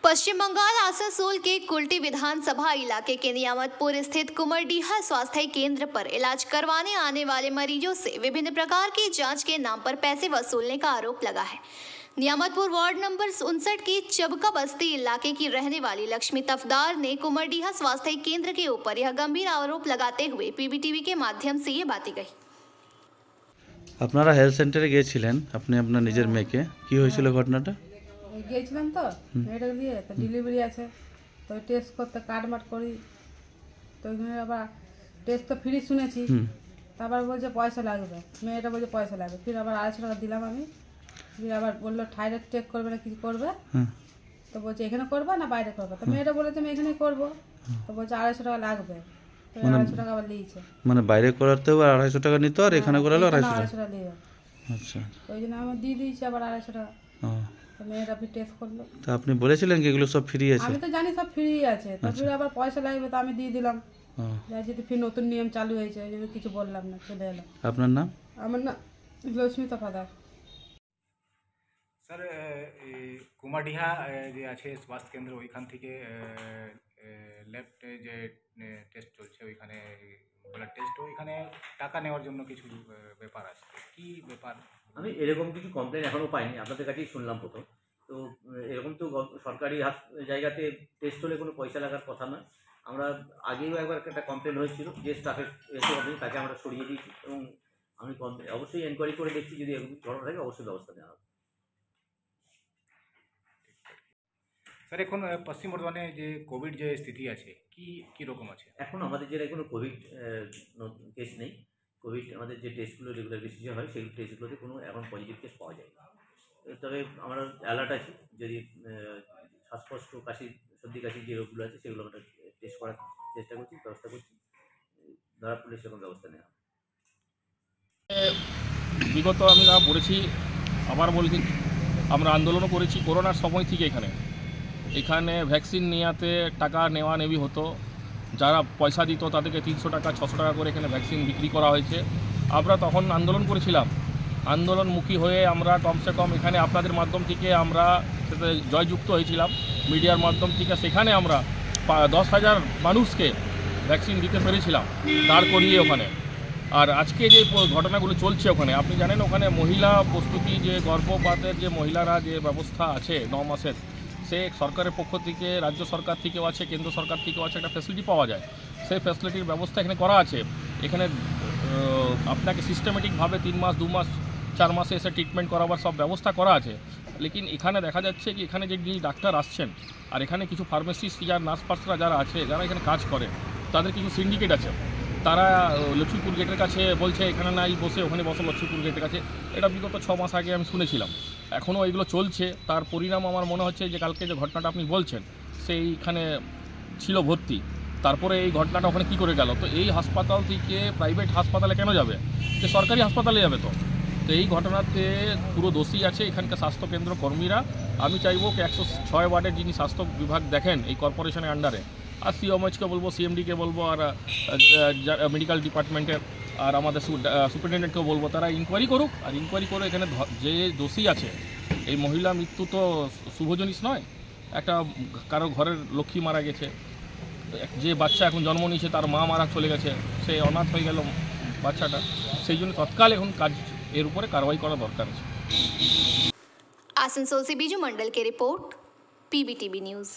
पश्चिम बंगाल आसनसोल के कुल्टी विधानसभा इलाके के नियामतपुर स्थित कुमरडीहा स्वास्थ्य केंद्र पर इलाज करवाने आने वाले मरीजों से विभिन्न प्रकार की जांच के नाम पर पैसे वसूलने का आरोप लगा है। नियामतपुर वार्ड नंबर 59 के चबका बस्ती इलाके की रहने वाली लक्ष्मी तफदार ने कुमरडीहा स्वास्थ्य केंद्र के ऊपर यह गंभीर आरोप लगाते हुए पीबीटीवी के माध्यम से ये बातें कही। আপনারা হেলথ সেন্টারে গিয়েছিলেন, আপনি আপনার নিজের মেয়েকে, কি হয়েছিল ঘটনাটা? গিয়েছিলাম তো মেয়েটাকে দিয়ে, তো ডেলিভারি আছে, তো টেস্ট করতে কার্ড করি, তো ওইখানে আবার টেস্ট তো ফ্রি শুনেছি, তারপর বলছে পয়সা লাগবে, মেয়েটা বলছে পয়সা লাগবে, ফির আবার 250 টাকা দিলাম আমি, ফির আবার বললো থাইরয়েড চেক করবে না কিছু করবে, তো বলছে এখানে করবে না বাইরে করবে, তো মেয়েটা বলেছে আমি এখানেই করবো, তো বলছে 250 টাকা লাগবে, তো 250 টাকা আবার নিয়েছে, মানে বাইরে করাতেও 250 টাকা নিত আর এখানে করালেও 250 টাকা নিয়ে। আচ্ছা, ওই জন্য আমি দিয়ে দিয়েছি আবার 250 টাকা। তো মেয়েটা ফির টেস্ট করলো, তো আপনি বলেছিলেন কি এগুলো সব ফ্রি আছে? আমি তো জানি সব ফ্রি আছে, তো ফির আবার পয়সা লাগবে, তো আমি দিয়ে দিলাম, যেহেতু ফির নতুন নিয়ম চালু হয়েছে ওই জন্য কিছু বললাম না, চলে এলাম। আপনার নাম? আমার নাম লক্ষ্মী তফাদার। স্যার, কুমারডিহা যে আছে স্বাস্থ্য কেন্দ্র, ওইখান থেকে লেফট যে টেস্ট চলছে, ওইখানে ব্লাড টেস্ট, ওইখানে টাকা নেওয়ার জন্য কিছু ব্যাপার আছে, কি ব্যাপার? আমি এরকম কিছু কমপ্লেন এখনও পাইনি, আপনাদের কাছেই শুনলাম প্রথম। তো এরকম তো সরকারি জায়গাতে টেস্ট হলে কোনো পয়সা লাগার কথা নয়। আমরা আগেও একবার একটা কমপ্লেন হয়েছিল, যে স্টাফের এসে হবে তাকে আমরা সরিয়ে দিয়েছি, এবং আমি অবশ্যই এনকোয়ারি করে দেখছি, যদি এরকম ঘটনা থাকে অবশ্যই ব্যবস্থা নেওয়া হবে। স্যার, এখন পশ্চিম বর্ধমানে যে কোভিড যে স্থিতি আছে, কি রকম আছে? এখন আমাদের জেলায় কোনো কোভিড কেস নেই। কোভিড আমাদের যে টেস্টগুলো রেগুলার বেসিসে হয়, সেই টেস্টগুলোতে কোনো এখন পজিটিভ কেস পাওয়া যায় না। তবে আমরা অ্যালার্ট আছি, যদি শ্বাসকষ্ট, কাশি, সর্দি কাশি যে রোগগুলো আছে সেগুলো আমরা টেস্ট করার চেষ্টা করছি, ব্যবস্থা করছি, ধরা পড়লে সেরকম ব্যবস্থা নেওয়া। বিগত আমি বলেছি, আবার বলছি, আমরা আন্দোলনও করেছি করোনার সময় থেকে। এখানে ভ্যাকসিন নেওয়াতে টাকা নেওয়া নেওয়া হতো, যারা পয়সা দিত তাদেরকে 300 টাকা 600 টাকা করে এখানে ভ্যাকসিন বিক্রি করা হয়েছে। আমরা তখন আন্দোলন করেছিলাম, আন্দোলনমুখী হয়ে আমরা কমসে কম এখানে আপনাদের মাধ্যম থেকে আমরা জয়যুক্ত হয়েছিলাম, মিডিয়ার মাধ্যম থেকে। সেখানে আমরা 10,000 মানুষকে ভ্যাকসিন দিতে পেরেছিলাম দাঁড় করিয়ে ওখানে। আর আজকে যে ঘটনাগুলো চলছে ওখানে, আপনি জানেন ওখানে মহিলা প্রস্তুতি, যে গর্ভপাতের যে মহিলারা যে ব্যবস্থা আছে 9 মাসের, সে সরকারের পক্ষ থেকে, রাজ্য সরকার থেকেও আছে, কেন্দ্র সরকার থেকেও আছে, একটা ফ্যাসিলিটি পাওয়া যায়। সেই ফ্যাসিলিটির ব্যবস্থা এখানে করা আছে। এখানে আপনাকে সিস্টেমেটিকভাবে 3 মাস 2 মাস 4 মাসে এসে ট্রিটমেন্ট করাবার সব ব্যবস্থা করা আছে। লেকিন এখানে দেখা যাচ্ছে কি, এখানে যে ডাক্তার আসছেন আর এখানে কিছু ফার্মাসিস্ট, যারা নার্স পার্সরা যারা আছে, যারা এখানে কাজ করে, তাদের কিছু সিন্ডিকেট আছে, তারা লক্ষ্মীপুর গেটের কাছে বলছে এখানে নাই বসে ওখানে বসো লক্ষ্মীপুর গেটের কাছে। এটা বিগত 6 মাস আগে আমি শুনেছিলাম, এখনও এগুলো চলছে। তার পরিণাম আমার মনে হচ্ছে যে কালকে যে ঘটনাটা আপনি বলছেন, সেইখানে ছিল ভর্তি, তারপরে এই ঘটনাটা ওখানে কী করে গেল? তো এই হাসপাতাল থেকে প্রাইভেট হাসপাতালে কেন যাবে? যে সরকারি হাসপাতালে যাবে। তো এই ঘটনাতে পুরো দোষী আছে এখানকার স্বাস্থ্যকেন্দ্র কর্মীরা। আমি চাইবো কি 106 ওয়ার্ডের যিনি স্বাস্থ্য বিভাগ দেখেন এই কর্পোরেশনের আন্ডারে, আর সিএমএইচকে বলবো, সিএমডিকে বলবো, আর মেডিকেল ডিপার্টমেন্টের আর আমাদের সুপারিনটেন্ডেন্টকেও বলবো, তারা ইনকোয়ারি করুক। আর ইনকোয়ারি করে এখানে যে দোষী আছে, এই মহিলা মৃত্যু তো শুভ জিনিস নয়। একটা কারো ঘরের লক্ষ্মী মারা গেছে, যে বাচ্চা এখন জন্ম নিয়েছে তার মা মারা চলে গেছে, সে অনাথ হয়ে গেল বাচ্চাটা। সেই জন্য তৎকাল এখন কাজ এর উপরে কারবাই করা দরকার আছে। आसनसोल से बीजू मंडल की रिपोर्ट, पीबीटीवी न्यूज़।